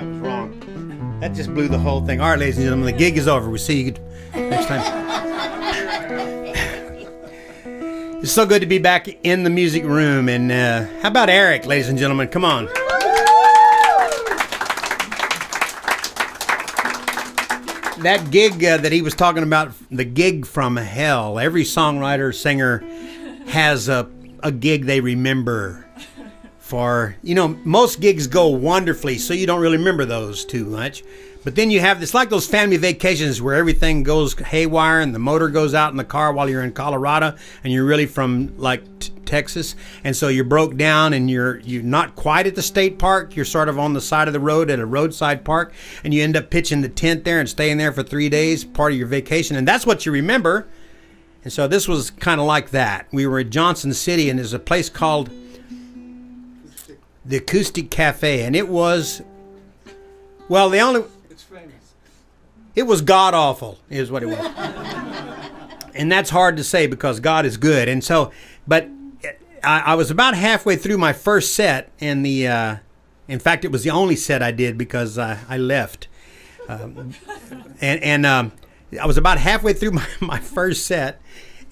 was wrong. That just blew the whole thing. All right, ladies and gentlemen, the gig is over. We'll see you next time. It's so good to be back in the music room. And how about Eric, ladies and gentlemen? Come on. That gig that he was talking about, the gig from hell. Every songwriter, singer has a gig they remember for. You know, most gigs go wonderfully, so you don't really remember those too much. But then you have, it's like those family vacations where everything goes haywire and the motor goes out in the car while you're in Colorado and you're really from like Texas. And so you're broke down and you're not quite at the state park. You're sort of on the side of the road at a roadside park, and you end up pitching the tent there and staying there for 3 days, part of your vacation. And that's what you remember. And so this was kind of like that. We were at Johnson City, and there's a place called the Acoustic Cafe. And it was, well, it was god-awful, is what it was. And that's hard to say because God is good. And so, but I was about halfway through my first set, and in fact, it was the only set I did because I left. I was about halfway through my first set,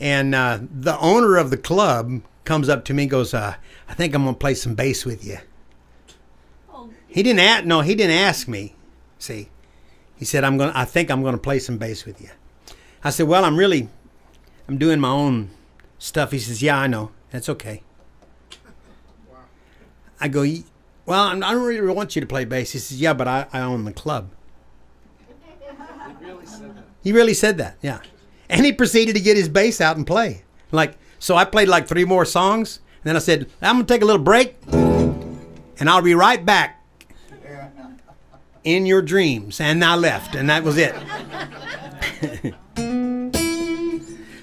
and the owner of the club comes up to me and goes, I think I'm going to play some bass with you. He didn't ask me, see. He said, I think I'm going to play some bass with you. I said, well, I'm doing my own stuff. He says, yeah, I know. That's okay. Wow. I go, well, I don't really want you to play bass. He says, yeah, but I own the club. He really said that, yeah. And he proceeded to get his bass out and play. So I played like 3 more songs. And then I said, I'm going to take a little break, and I'll be right back. In your dreams. And I left, and that was it.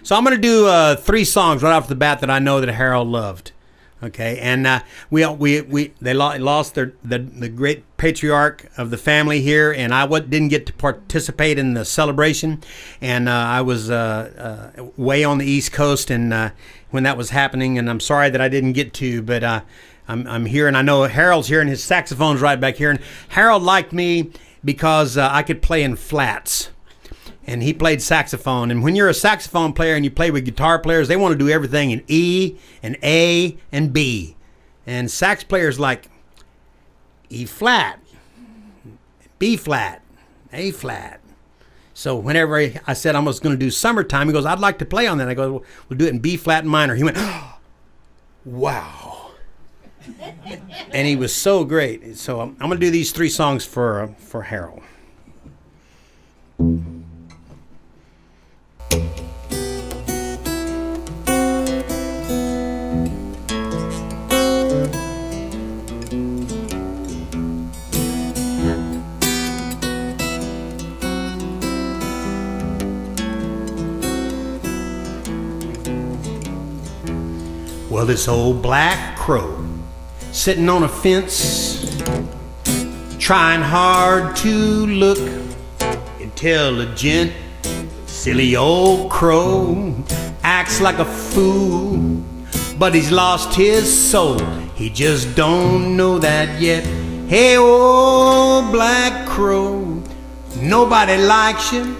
So I'm going to do 3 songs right off the bat that I know that Harold loved. Okay, and they lost the great patriarch of the family here, and I didn't get to participate in the celebration, and I was way on the East Coast, and when that was happening, and I'm sorry that I didn't get to, but I'm here, and I know Harold's here, and his saxophone's right back here. And Harold liked me because I could play in flats, and he played saxophone. And when you're a saxophone player and you play with guitar players, they want to do everything in E and A and B. And sax players like E flat, B flat, A flat. So whenever I said I was going to do Summertime, he goes, I'd like to play on that. I go, well, we'll do it in B flat and minor. He went, oh, wow. And he was so great. So I'm going to do these 3 songs for Harold. Well, this old black crow sitting on a fence, trying hard to look intelligent. Silly old crow acts like a fool, but he's lost his soul. He just don't know that yet. Hey, old black crow, nobody likes you.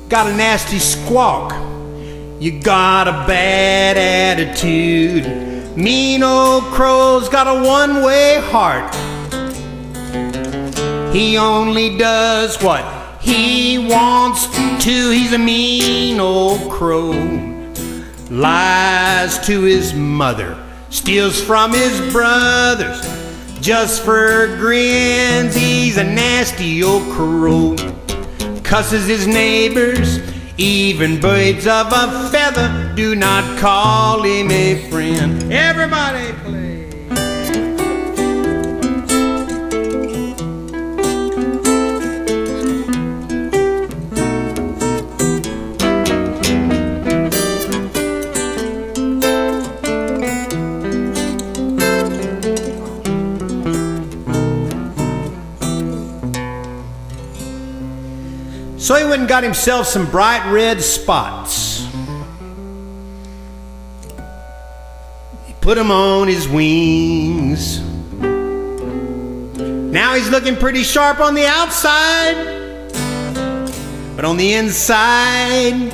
Got a nasty squawk. You got a bad attitude. Mean old crow's got a one-way heart. He only does what he wants to. He's a mean old crow. Lies to his mother, steals from his brothers, just for grins. He's a nasty old crow. Cusses his neighbors, even birds of a feather do not call him a friend. Everybody play. So he went and got himself some bright red spots. He put them on his wings. Now he's looking pretty sharp on the outside, but on the inside,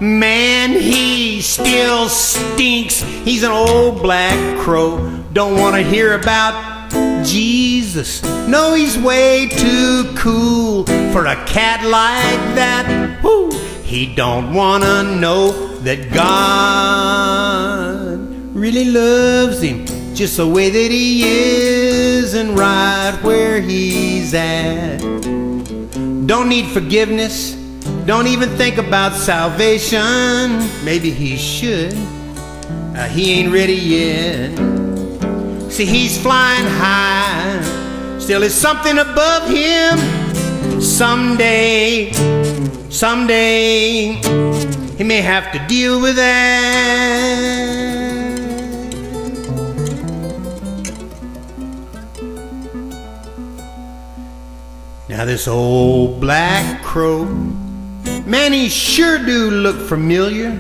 man, he still stinks. He's an old black crow. Don't want to hear about Jesus. No, he's way too cool for a cat like that. Woo. He don't want to know that God really loves him just the way that he is and right where he's at. Don't need forgiveness. Don't even think about salvation. Maybe he should. He ain't ready yet. See, he's flying high. Still is something above him. Someday, he may have to deal with that. Now this old black crow, man, he sure do look familiar.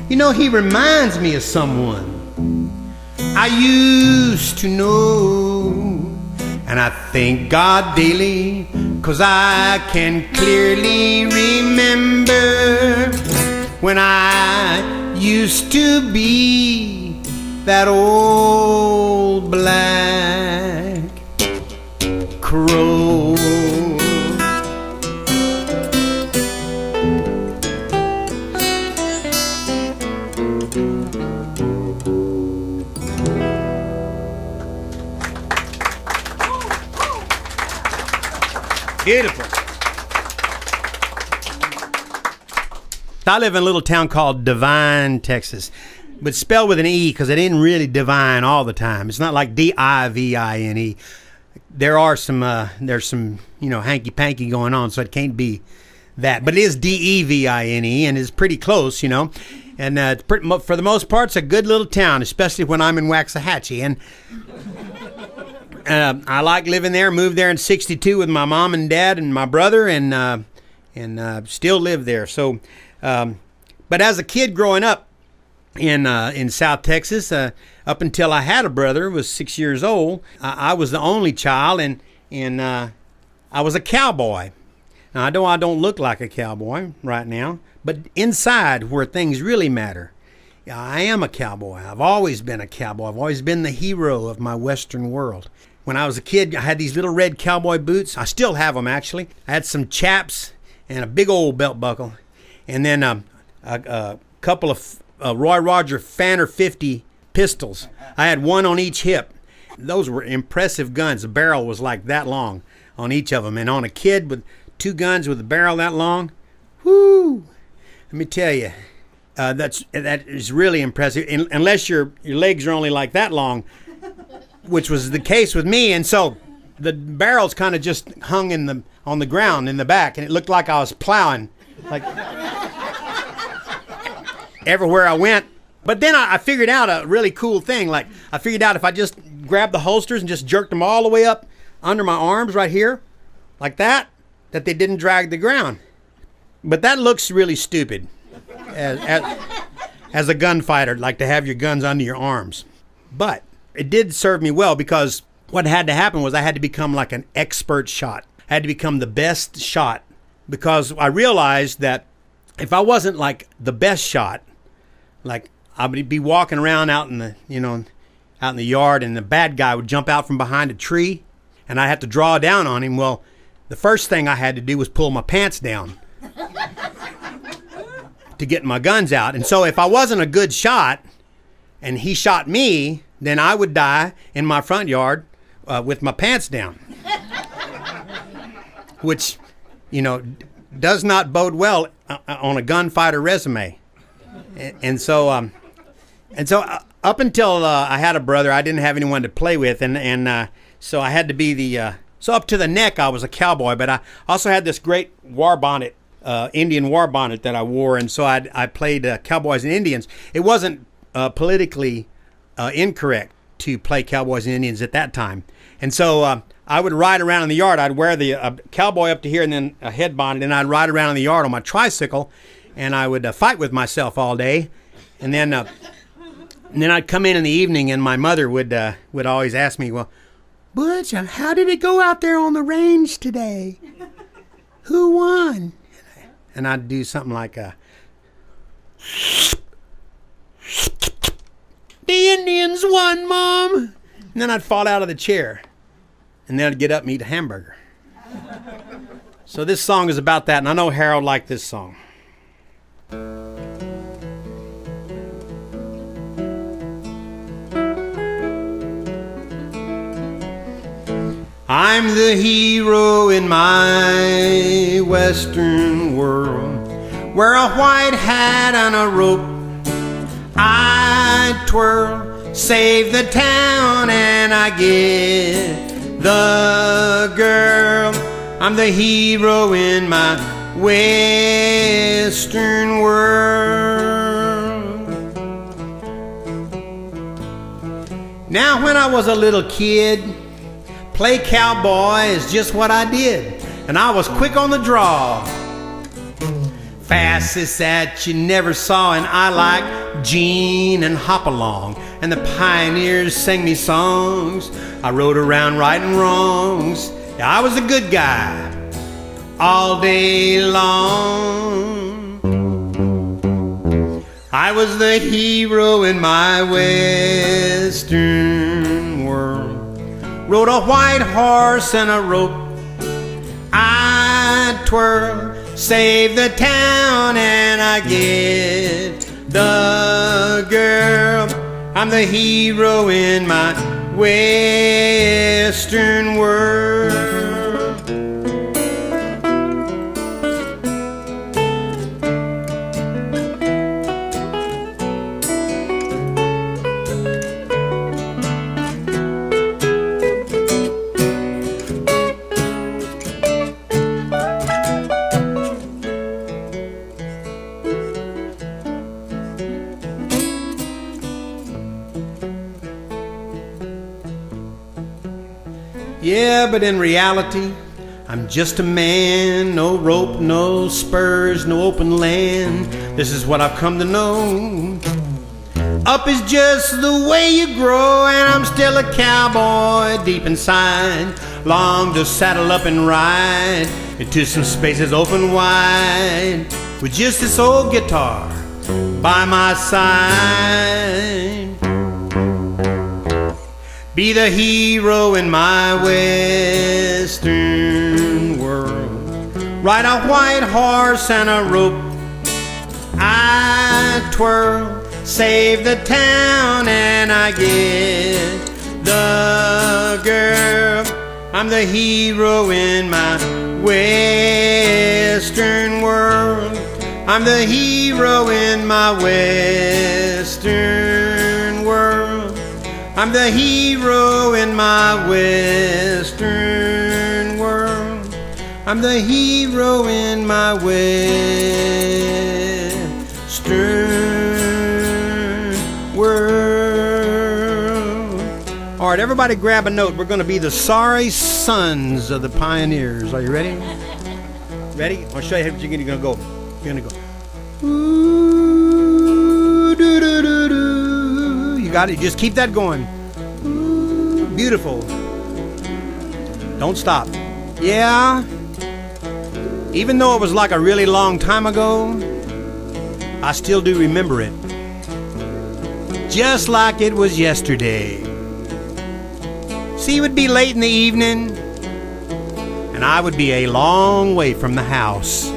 You know, he reminds me of someone I used to know. And I thank God daily, 'cause I can clearly remember when I used to be that old black crow. Beautiful. I live in a little town called Devine, Texas, but spelled with an E because it ain't really divine all the time. It's not like D-I-V-I-N-E. There's some hanky-panky going on, so it can't be that. But it is D-E-V-I-N-E, and it's pretty close, And for the most part, it's a good little town, especially when I'm in Waxahachie. And I like living there. Moved there in '62 with my mom and dad and my brother, and still live there. So, but as a kid growing up in South Texas, up until I had a brother, was 6 years old, I was the only child, and I was a cowboy. Now I don't look like a cowboy right now, but inside, where things really matter, I am a cowboy. I've always been a cowboy. I've always been the hero of my Western world. When I was a kid, I had these little red cowboy boots. I still have them, actually. I had some chaps and a big old belt buckle. And then a couple of Roy Roger Fanner 50 pistols. I had one on each hip. Those were impressive guns. The barrel was like that long on each of them. And on a kid with two guns with a barrel that long, whoo! Let me tell you, that is really impressive. Unless your legs are only like that long, which was the case with me. And so the barrels kind of just hung on the ground in the back, and it looked like I was plowing, like everywhere I went. But then I figured out a really cool thing. Like, I figured out if I just grabbed the holsters and just jerked them all the way up under my arms right here, like that they didn't drag the ground. But that looks really stupid as a gunfighter, like to have your guns under your arms. But it did serve me well, because what had to happen was I had to become like an expert shot. I had to become the best shot, because I realized that if I wasn't like the best shot, like I would be walking around out in the yard, and the bad guy would jump out from behind a tree, and I'd have to draw down on him. Well, the first thing I had to do was pull my pants down to get my guns out. And so if I wasn't a good shot and he shot me, then I would die in my front yard with my pants down, which, does not bode well on a gunfighter resume. And so up until I had a brother, I didn't have anyone to play with, and so I had to be so up to the neck I was a cowboy, but I also had this great war bonnet, Indian war bonnet that I wore, and so I played cowboys and Indians. It wasn't politically incorrect to play cowboys and Indians at that time. And so I would ride around in the yard. I'd wear the cowboy up to here and then a head bonnet, and I'd ride around in the yard on my tricycle, and I would fight with myself all day. And then I'd come in the evening, and my mother would always ask me, well, Butch, how did it go out there on the range today? Who won? And I'd do something like the Indians won, Mom. And then I'd fall out of the chair. And then I'd get up and eat a hamburger. So this song is about that, and I know Harold liked this song. I'm the hero in my western world, wear a white hat and a rope I twirl, save the town and I get the girl. I'm the hero in my western world. Now when I was a little kid, play cowboy is just what I did, and I was quick on the draw. Fastest that you never saw, and I like Gene and Hopalong, and the pioneers sang me songs. I rode around righting wrongs. Yeah, I was a good guy all day long. I was the hero in my western world, rode a white horse and a rope I twirl, save the town and I get the girl. I'm the hero in my western world. Yeah, but in reality, I'm just a man, no rope, no spurs, no open land. This is what I've come to know. Up is just the way you grow, and I'm still a cowboy deep inside. Long to saddle up and ride into some spaces open wide, with just this old guitar by my side. Be the hero in my western world, ride a white horse and a rope I twirl, save the town and I get the girl. I'm the hero in my western world. I'm the hero in my western world. I'm the hero in my western world. I'm the hero in my western world. All right, everybody grab a note. We're going to be the sorry sons of the pioneers. Are you ready? Ready? I'll show you how you're going to go. You're going to go. Ooh, doo, doo, doo, doo. You got it. Just keep that going. Ooh, beautiful. Don't stop. Yeah. Even though it was like a really long time ago, I still do remember it. Just like it was yesterday. See, it would be late in the evening, and I would be a long way from the house.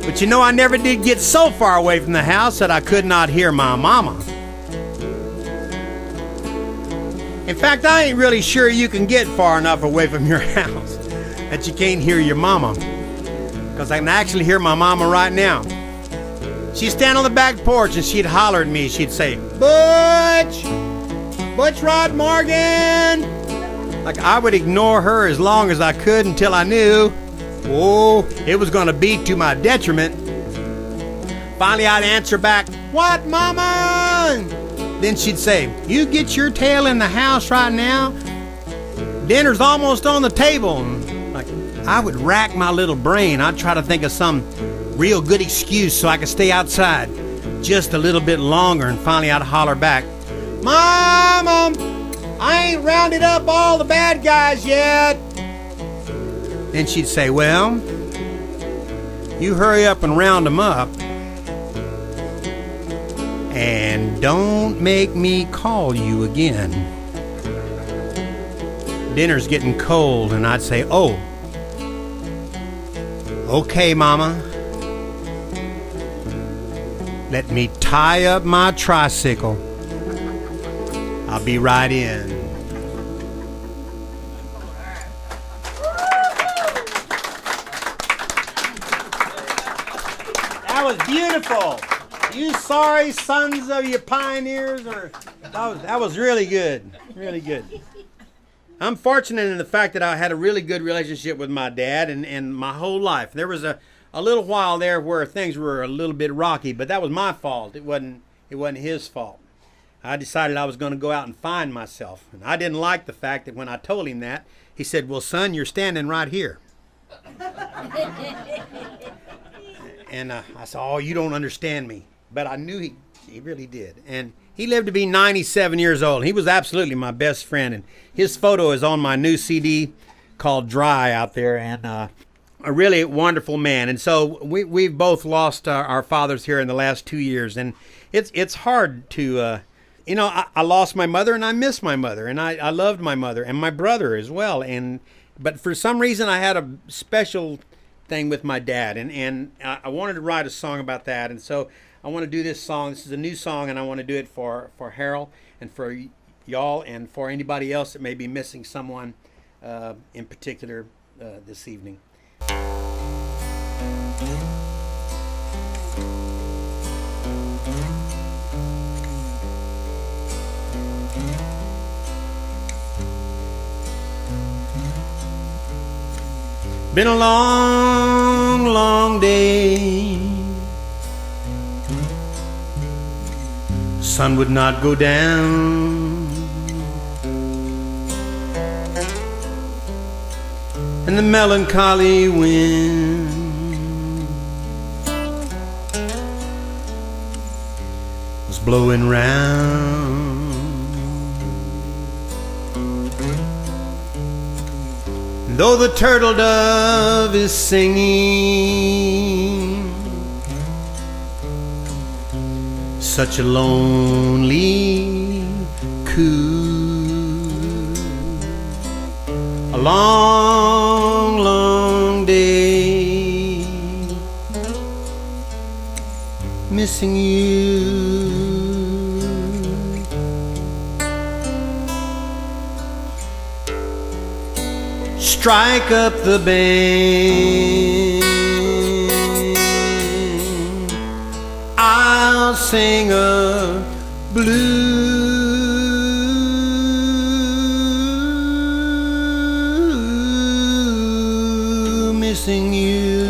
But you know, I never did get so far away from the house that I could not hear my mama. In fact, I ain't really sure you can get far enough away from your house that you can't hear your mama. Because I can actually hear my mama right now. She'd stand on the back porch and she'd holler at me. She'd say, Butch! Butch Morgan! Like I would ignore her as long as I could until I knew, oh, it was going to be to my detriment. Finally, I'd answer back, what, Mama? Then she'd say, you get your tail in the house right now. Dinner's almost on the table. Like, I would rack my little brain. I'd try to think of some real good excuse so I could stay outside just a little bit longer. And finally, I'd holler back, Mama, I ain't rounded up all the bad guys yet. Then she'd say, well, you hurry up and round them up. And don't make me call you again. Dinner's getting cold, and I'd say, oh, okay, Mama. Let me tie up my tricycle. I'll be right in. That was beautiful. You sorry sons of you pioneers, or that was really good, really good. I'm fortunate in the fact that I had a really good relationship with my dad and my whole life. There was a little while there where things were a little bit rocky, but that was my fault. It wasn't his fault. I decided I was going to go out and find myself, and I didn't like the fact that when I told him that, he said, well, son, you're standing right here. And I said, oh, you don't understand me. But I knew he really did. And he lived to be 97 years old. He was absolutely my best friend. And his photo is on my new CD called Dry out there. And a really wonderful man. And so we've both lost our fathers here in the last 2 years. And it's hard to, I lost my mother and I miss my mother. And I loved my mother and my brother as well. But for some reason I had a special thing with my dad. And I wanted to write a song about that. And so I want to do this song. This is a new song, and I want to do it for Harold and for y'all and for anybody else that may be missing someone in particular this evening. Been a long, long day. Sun would not go down, and the melancholy wind was blowing round. And though the turtle dove is singing such a lonely coo, a long, long day missing you. Strike up the band, I'll sing a blue, missing you.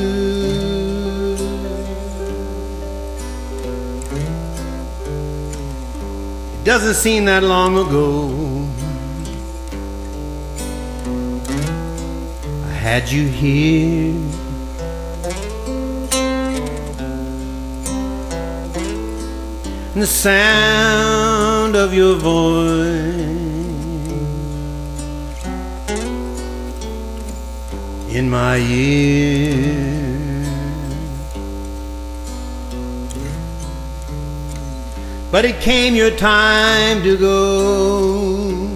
It doesn't seem that long ago I had you here, and the sound of your voice in my ear. But it came your time to go.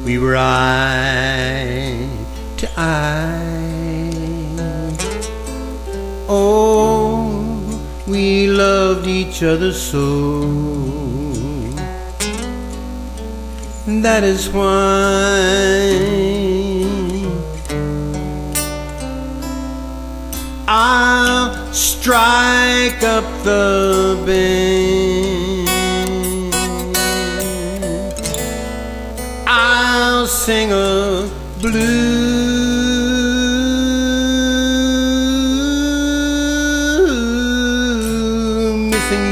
We were eye to eye. Oh, we loved each other so. That is why I'll strike up the band, I'll sing a blue, missing you.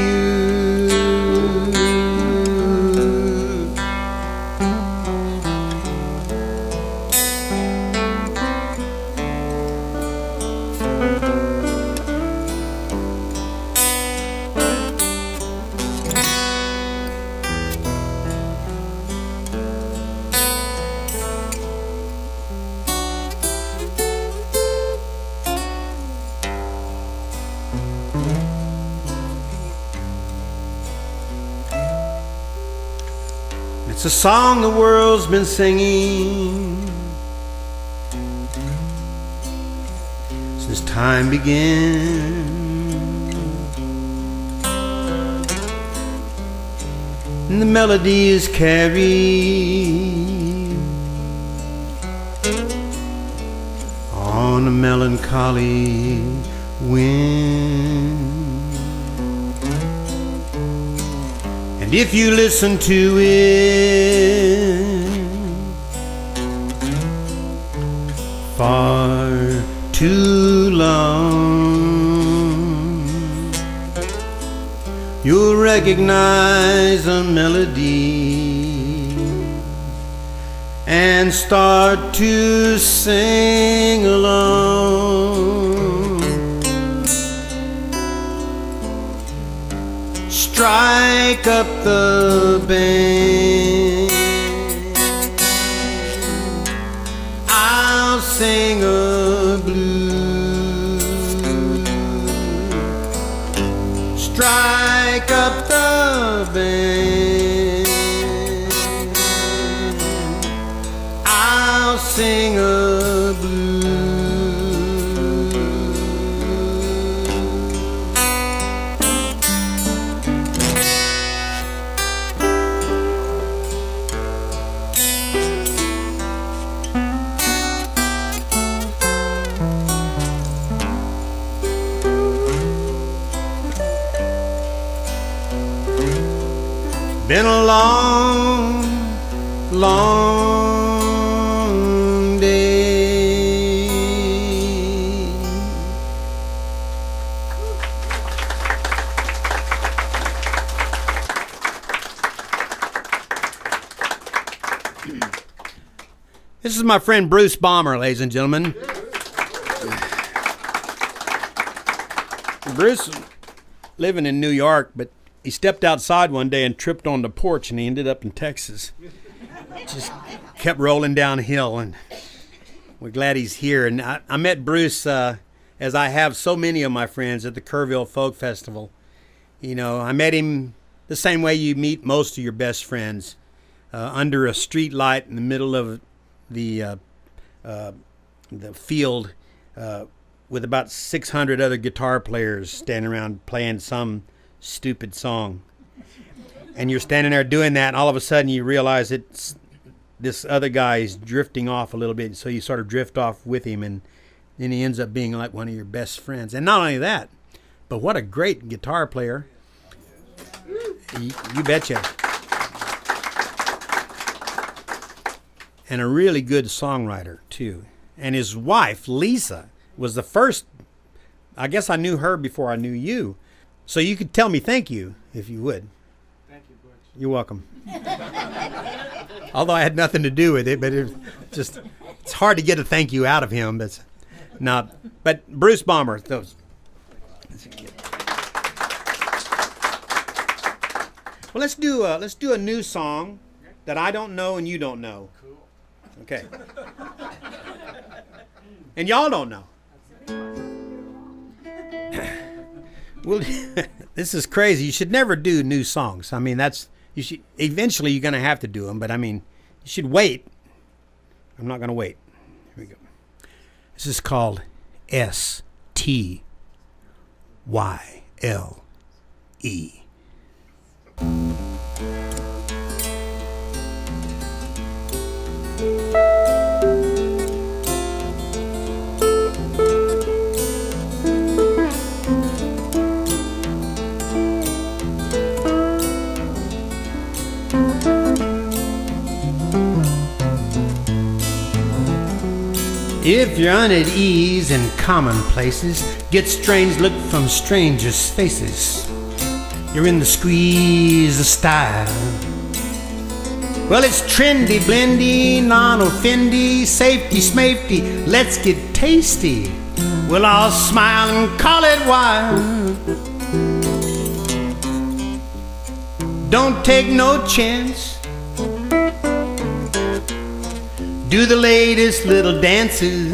It's a song the world's been singing since time began. And the melody is carried on a melancholy wind. And if you listen to it far too long, you'll recognize a melody and start to sing along. Strike up the band, I'll sing a blues. Strike up the band, I'll sing a blues. Been a long, long day. This is my friend Bruce Balmer, ladies and gentlemen. Bruce living in New York, but he stepped outside one day and tripped on the porch, and he ended up in Texas. Just kept rolling downhill, and we're glad he's here. And I met Bruce, as I have so many of my friends, at the Kerrville Folk Festival. You know, I met him the same way you meet most of your best friends, under a street light in the middle of the field, with about 600 other guitar players standing around playing some stupid song. And you're standing there doing that, and all of a sudden you realize that this other guy is drifting off a little bit, so you sort of drift off with him, and then he ends up being like one of your best friends. And not only that, but what a great guitar player. You betcha. And a really good songwriter, too. And his wife, Lisa, was the first, I guess I knew her before I knew you. So you could tell me thank you, if you would. Thank you, Butch. You're welcome. Although I had nothing to do with it, but it's hard to get a thank you out of him. But not. But Bruce Balmer, those. Well, let's do a new song that I don't know and you don't know. Cool. Okay. And y'all don't know. Well, this is crazy. You should never do new songs. I mean, you should eventually you're going to have to do them, but I mean, you should wait. I'm not going to wait. Here we go. This is called STYLE. If you're uneat ease in common places, get strange look from strangers' faces, you're in the squeeze of style. Well, it's trendy, blendy, non-offendy, safety, smafety, let's get tasty. We'll all smile and call it wild. Don't take no chance. Do the latest little dances,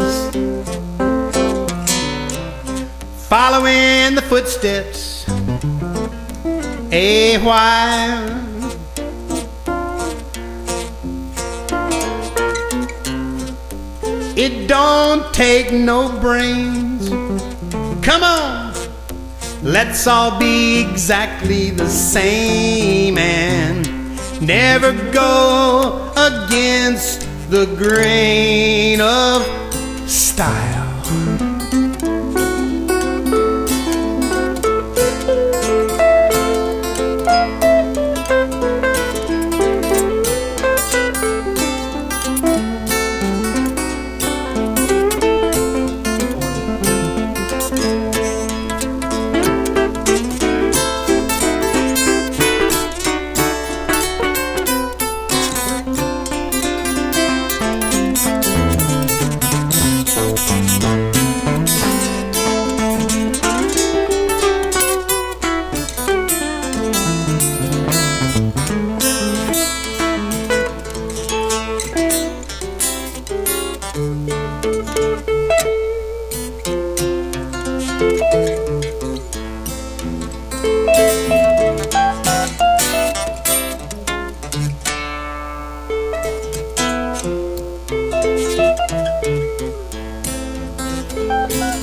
following the footsteps a while. It don't take no brains. Come on, let's all be exactly the same and never go against the grain of style.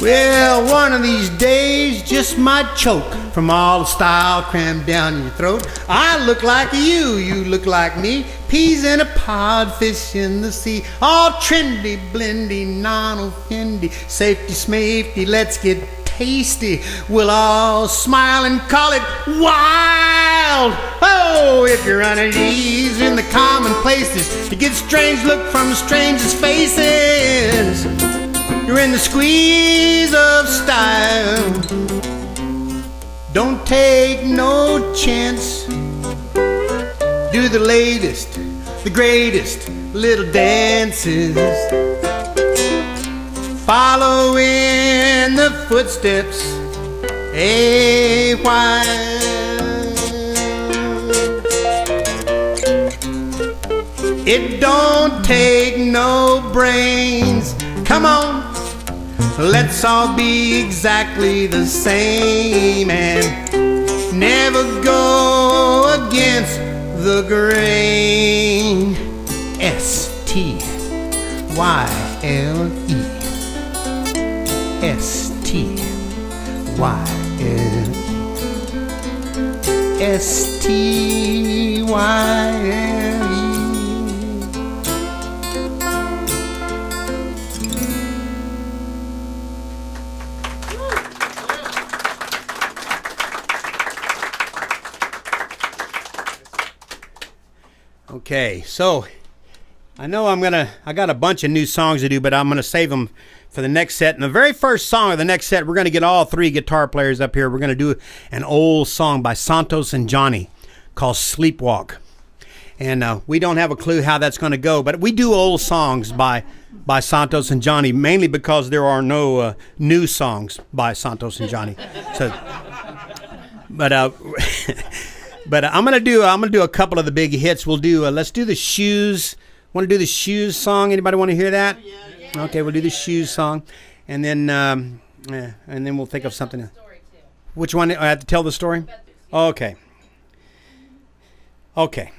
Well, one of these days just might choke from all the style crammed down your throat. I look like you, you look like me, peas in a pod, fish in the sea, all trendy, blendy, non-offendy, safety, smafety, let's get tasty. We'll all smile and call it wild. Oh, if you're unease in the common places, you get strange look from the strangest faces. You're in the squeeze of style. Don't take no chance. Do the latest, the greatest little dances. Follow in the footsteps a while. It don't take no brains. Come on, let's all be exactly the same and never go against the grain. S-T-Y-L-E S-T-Y-L-E S-T-Y-L-E. Okay, so I know I got a bunch of new songs to do, but I'm gonna save them for the next set. And the very first song of the next set, we're gonna get all three guitar players up here. We're gonna do an old song by Santos and Johnny called Sleepwalk. And we don't have a clue how that's gonna go, but we do old songs by Santos and Johnny, mainly because there are no new songs by Santos and Johnny. So, but I'm gonna do a couple of the big hits. We'll do let's do the Shoes. Want to do the Shoes song? Anybody want to hear that? Yeah. Okay, we'll do the Shoes song, and then we'll think of something. Which one? I have to tell the story. Okay. Okay.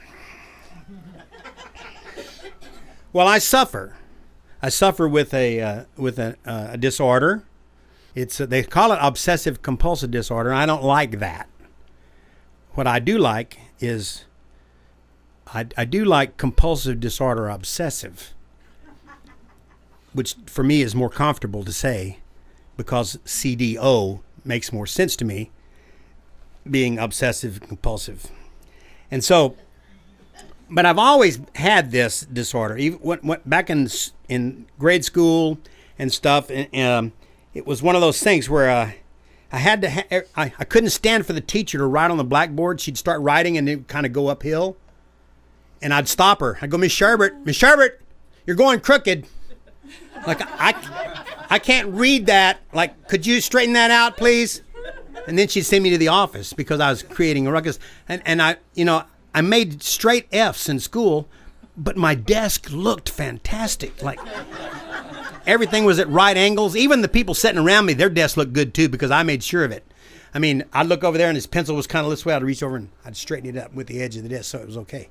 Well, I suffer with a disorder. It's they call it obsessive compulsive disorder. I don't like that. What I do like is I do like compulsive disorder obsessive, which for me is more comfortable to say because CDO makes more sense to me, being obsessive compulsive. And so, but I've always had this disorder. Even back in grade school and stuff, it was one of those things where I had to. I couldn't stand for the teacher to write on the blackboard. She'd start writing and it would kind of go uphill, and I'd stop her. I'd go, Miss Sherbert, you're going crooked. Like I can't read that. Like, could you straighten that out, please? And then she'd send me to the office because I was creating a ruckus. And I made straight F's in school, but my desk looked fantastic. Like, everything was at right angles. Even the people sitting around me, their desks looked good too because I made sure of it. I mean, I'd look over there and his pencil was kind of this way. I'd reach over and I'd straighten it up with the edge of the desk so it was okay.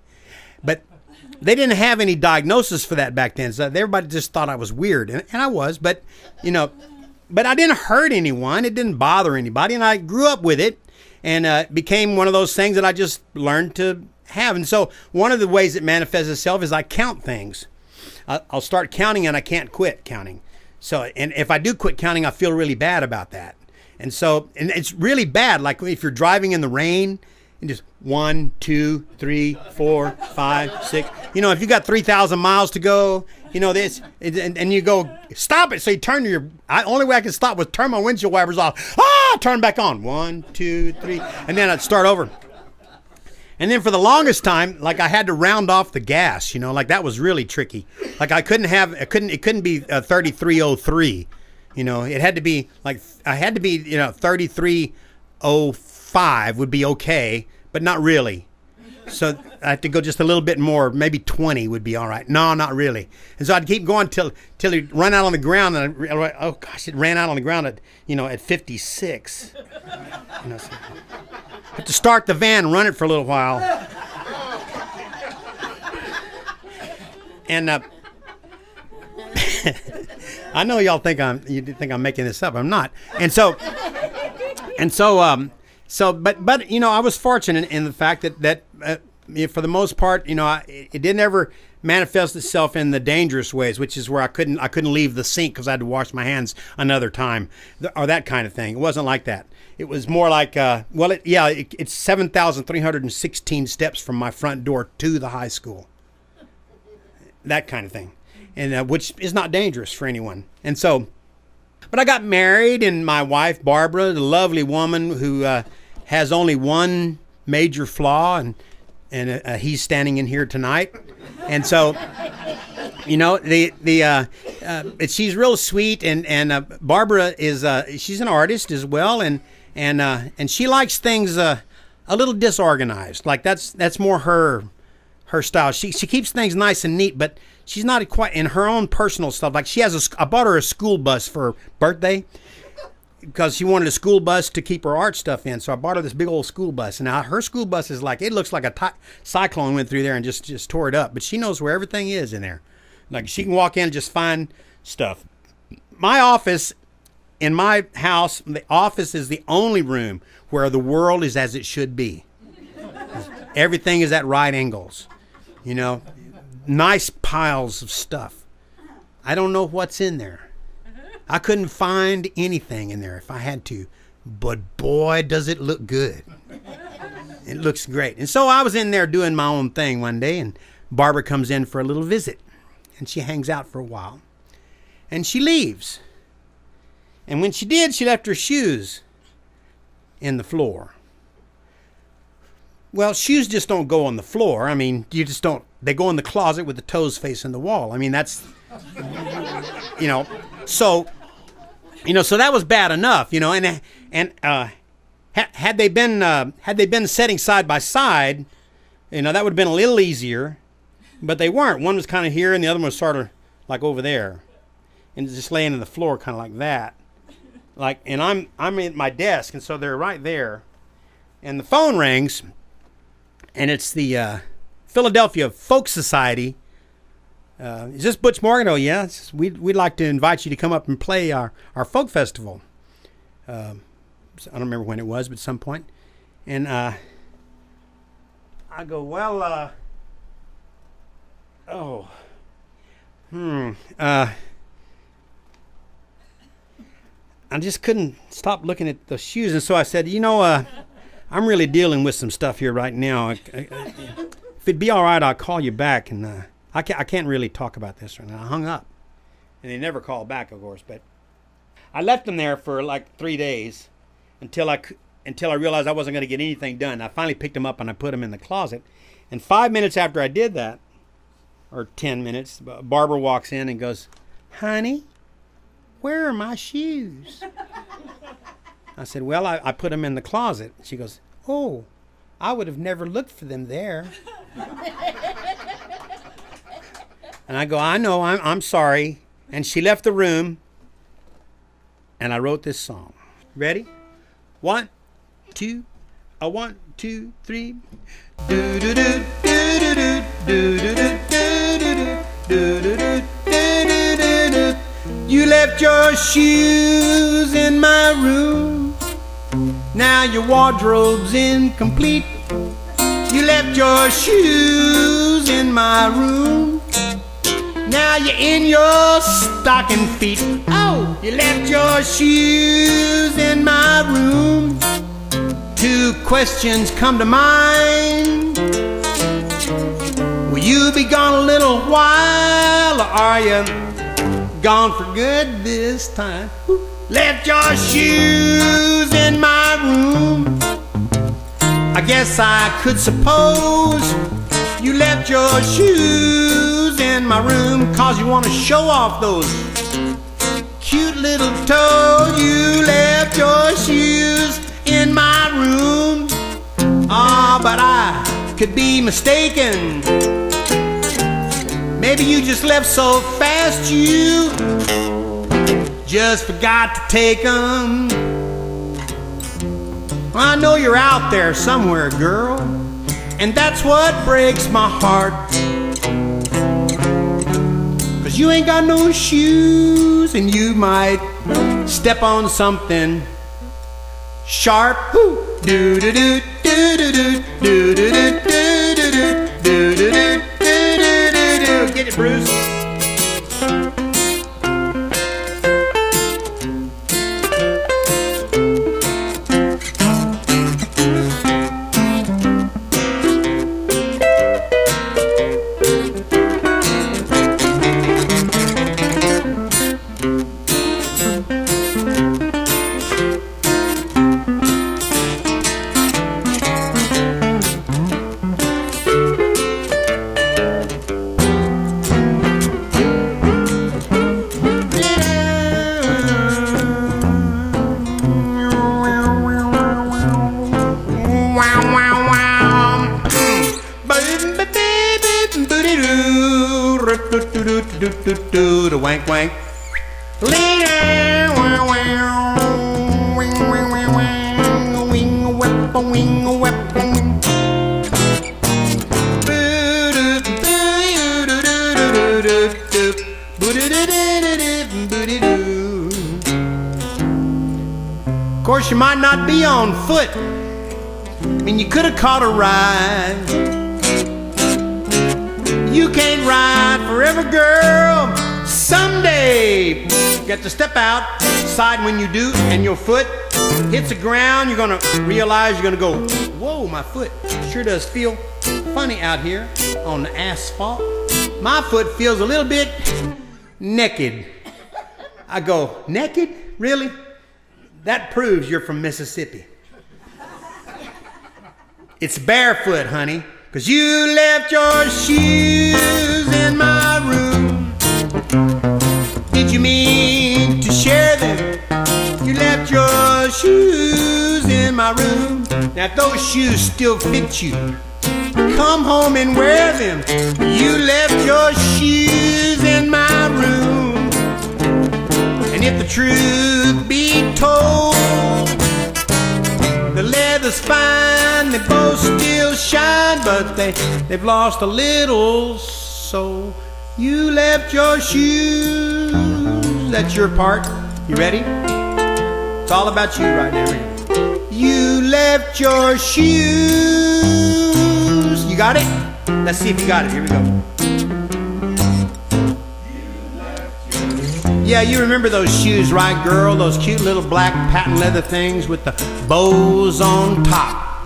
But they didn't have any diagnosis for that back then. So everybody just thought I was weird. And I was, but, but I didn't hurt anyone. It didn't bother anybody. And I grew up with it, and it became one of those things that I just learned to have. And so one of the ways it manifests itself is I count things. I'll start counting, and I can't quit counting. So, and if I do quit counting, I feel really bad about that. And so, and it's really bad. Like if you're driving in the rain and just 1, 2, 3, 4, 5, 6, if you got 3,000 miles to go, this, and you go, stop it. So you turn only way I can stop was turn my windshield wipers off. Turn back on. 1, 2, 3. And then I'd start over. And then for the longest time, like I had to round off the gas, like that was really tricky. Like it couldn't be 3303. It had to be like, 3305 would be okay, but not really. So I had to go just a little bit more, maybe 20 would be all right. No, not really. And so I'd keep going till it ran out on the ground, and it ran out on the ground at 56. So I had to start the van and run it for a little while. And I know y'all think I'm making this up. I'm not. But I was fortunate in the fact that for the most part, it didn't ever manifest itself in the dangerous ways, which is where I couldn't leave the sink because I had to wash my hands another time, or that kind of thing. It wasn't like that. It was more like, it's 7,316 steps from my front door to the high school. That kind of thing. And which is not dangerous for anyone. And so, but I got married, and my wife, Barbara, the lovely woman who has only one major flaw, and he's standing in here tonight. And so, she's real sweet, and Barbara is she's an artist as well, and she likes things a little disorganized. Like that's more her style. She keeps things nice and neat, but she's not quite in her own personal stuff. Like I bought her a school bus for her birthday because she wanted a school bus to keep her art stuff in. So I bought her this big old school bus. And now her school bus is like, it looks like a cyclone went through there and just tore it up. But she knows where everything is in there. Like she can walk in and just find stuff. My office in my house, the office is the only room where the world is as it should be. Everything is at right angles. Nice piles of stuff. I don't know what's in there. I couldn't find anything in there if I had to, but boy, does it look good. It looks great. And so I was in there doing my own thing one day, and Barbara comes in for a little visit, and she hangs out for a while, and she leaves. And when she did, she left her shoes in the floor. Well, shoes just don't go on the floor. I mean, you just don't. They go in the closet with the toes facing the wall. I mean, that's, so that was bad enough, and had they been setting side by side, that would have been a little easier, but they weren't. One was kind of here, and the other one was sort of like over there, and just laying on the floor, kind of like that, and I'm at my desk, and so they're right there, and the phone rings. And it's the Philadelphia Folk Society. Is this Butch Morgan? Oh, yeah. We'd like to invite you to come up and play our folk festival. I don't remember when it was, but at some point. And I go, well, I just couldn't stop looking at the shoes. And so I said, I'm really dealing with some stuff here right now. If it'd be all right, I'll call you back. And I can't really talk about this right now. I hung up. And they never called back, of course. But I left them there for like 3 days until I realized I wasn't going to get anything done. I finally picked them up and I put them in the closet. And 5 minutes after I did that, or 10 minutes, Barbara walks in and goes, "Honey, where are my shoes?" I said, "Well, I put them in the closet." She goes, "Oh, I would have never looked for them there." And I go, "I know, I'm sorry." And she left the room, and I wrote this song. Ready? 1, 2, 1, 2, 3. Do do do do do do do do. Do-do-do-do-do-do-do. You left your shoes in my room. Now your wardrobe's incomplete. You left your shoes in my room. Now you're in your stocking feet. Oh, you left your shoes in my room. Two questions come to mind. Will you be gone a little while, or are you gone for good this time? Left your shoes in my room. I guess I could suppose you left your shoes in my room 'cause you want to show off those cute little toes. You left your shoes in my room. Ah, but I could be mistaken. Maybe you just left so fast you just forgot to take them. I know you're out there somewhere, girl, and that's what breaks my heart. 'Cause you ain't got no shoes, and you might step on something sharp. Do do do do do do do do do do do do do. Get it, Bruce. The wank wank. Of course, you might not be on foot. I mean, you could have caught a ride. You can't ride forever, girl. Someday, you got to step outside when you do, and your foot hits the ground. You're gonna realize you're gonna go, whoa, my foot sure does feel funny out here on the asphalt. My foot feels a little bit naked. I go, naked? Really? That proves you're from Mississippi. It's barefoot, honey. 'Cause you left your shoes in my room. Did you mean to share them? You left your shoes in my room. Now if those shoes still fit you, come home and wear them. You left your shoes in my room. And if the truth be told, the leather's fine, they both still shine, but they've lost a little soul. You left your shoes. That's your part. You ready? It's all about you right now. You left your shoes. You got it? Let's see if you got it. Here we go. Yeah, you remember those shoes, right, girl? Those cute little black patent leather things with the bows on top.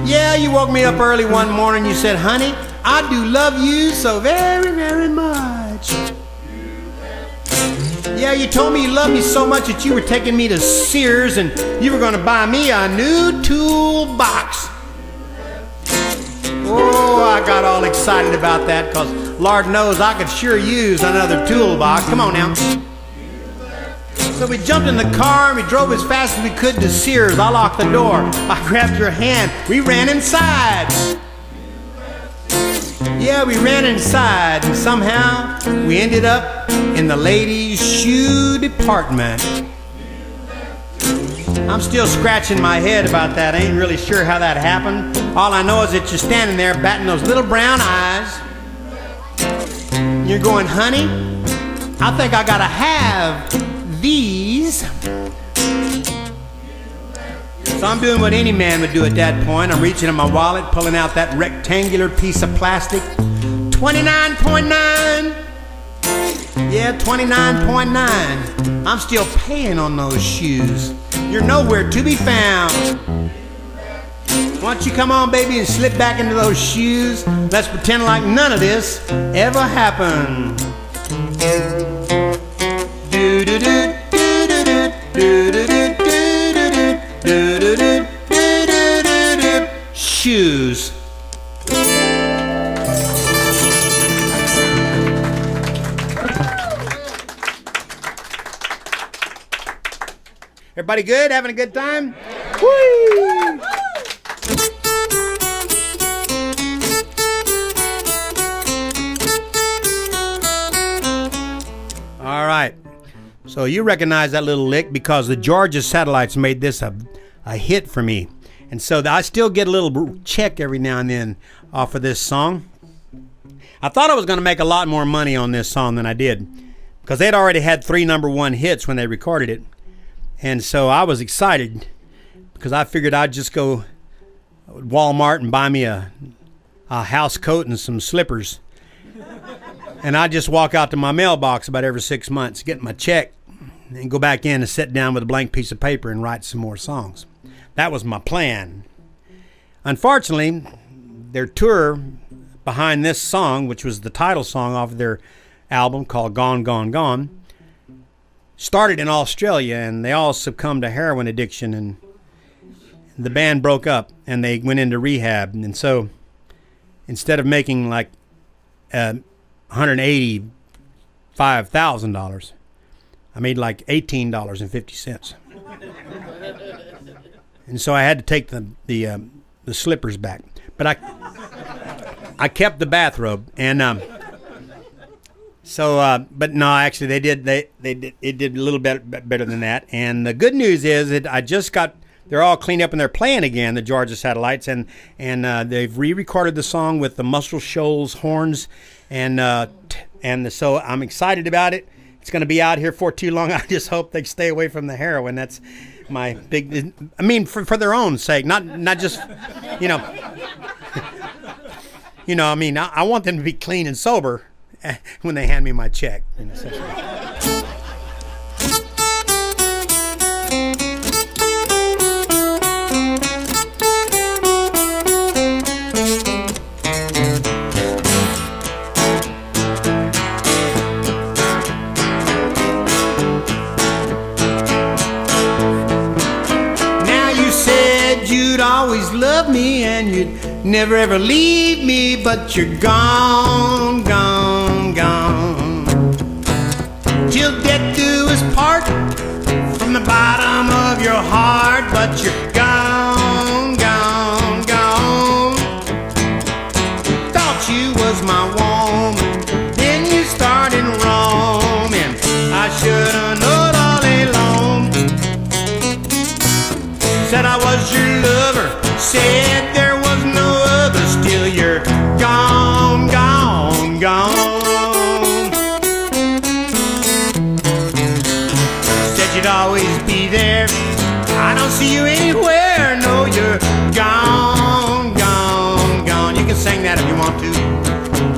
Yeah, you woke me up early one morning. You said, honey, I do love you so very, very much. Yeah, you told me you loved me so much that you were taking me to Sears and you were going to buy me a new toolbox. Oh, I got all excited about that because Lord knows I could sure use another toolbox. Come on now. So we jumped in the car and we drove as fast as we could to Sears. I locked the door. I grabbed your hand. We ran inside. Yeah, we ran inside and somehow we ended up in the ladies' shoe department. I'm still scratching my head about that. I ain't really sure how that happened. All I know is that you're standing there batting those little brown eyes. You're going, honey, I think I gotta have these. So I'm doing what any man would do at that point. I'm reaching in my wallet, pulling out that rectangular piece of plastic. 29.9. Yeah, 29.9. I'm still paying on those shoes. You're nowhere to be found. Why don't you come on, baby, and slip back into those shoes? Let's pretend like none of this ever happened. Do do do do do do do do do do do. Shoes. Everybody good? Having a good time? Whee! All right. So you recognize that little lick because the Georgia Satellites made this a hit for me. And so I still get a little check every now and then off of this song. I thought I was going to make a lot more money on this song than I did because they'd already had 3 #1 hits when they recorded it. And so I was excited because I figured I'd just go to Walmart and buy me a house coat and some slippers. And I'd just walk out to my mailbox about every 6 months, get my check, and go back in and sit down with a blank piece of paper and write some more songs. That was my plan. Unfortunately, their tour behind this song, which was the title song off of their album called Gone, Gone, Gone, started in Australia, and they all succumbed to heroin addiction, and the band broke up, and they went into rehab. And so instead of making like $185,000, I made like $18.50. And so I had to take the slippers back, but I kept the bathrobe. And but no, actually they did it did a little bit better than that. And the good news is that they're all cleaned up and they're playing again, the Georgia Satellites, and they've re-recorded the song with the Muscle Shoals horns, and so I'm excited about it. It's going to be out here for too long. I just hope they stay away from the heroin. That's my big. I mean, for their own sake, not just, you know. I mean, I want them to be clean and sober when they hand me my check. Always love me and you'd never ever leave me, but you're gone, gone, gone. Till death do us part from the bottom of your heart, but you're gone, gone, gone. Thought you was my woman, then you started roaming. I should've known all along. Said I was your lover, said there was no other, still you're gone, gone, gone. Said you'd always be there, I don't see you anywhere, no, you're gone, gone, gone. You can sing that if you want to.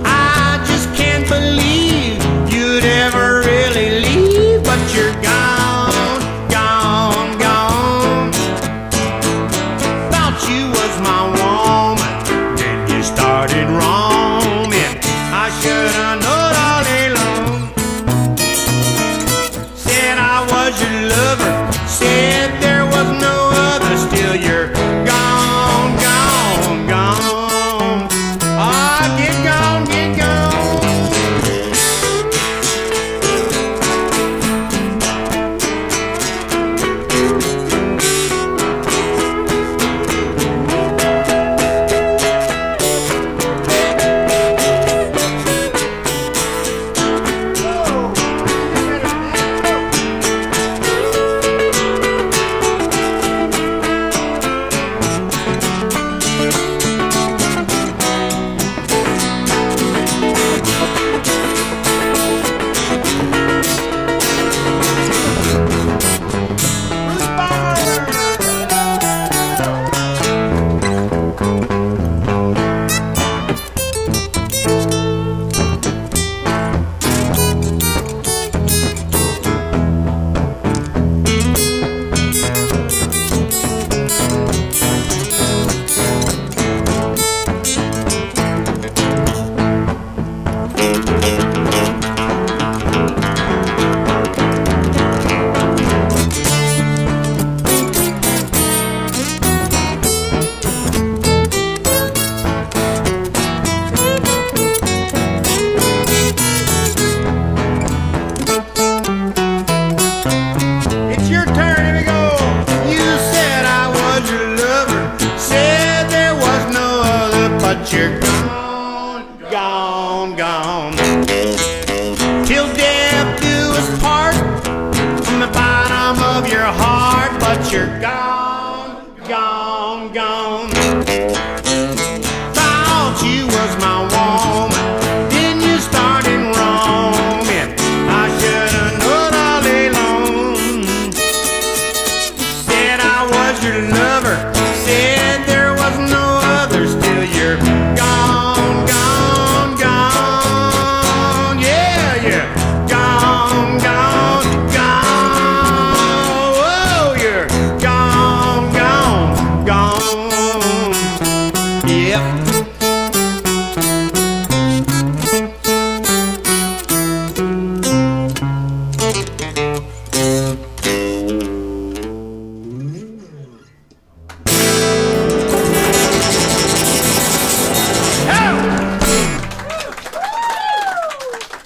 I just can't believe you'd ever really leave, but you're gone, gone, gone. Thought you was my woman, then you started roaming. I should've known all day long. Said I was your lover, said there was no other, still you're gone, gone, gone. Ah, get gone, get gone.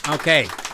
Okay.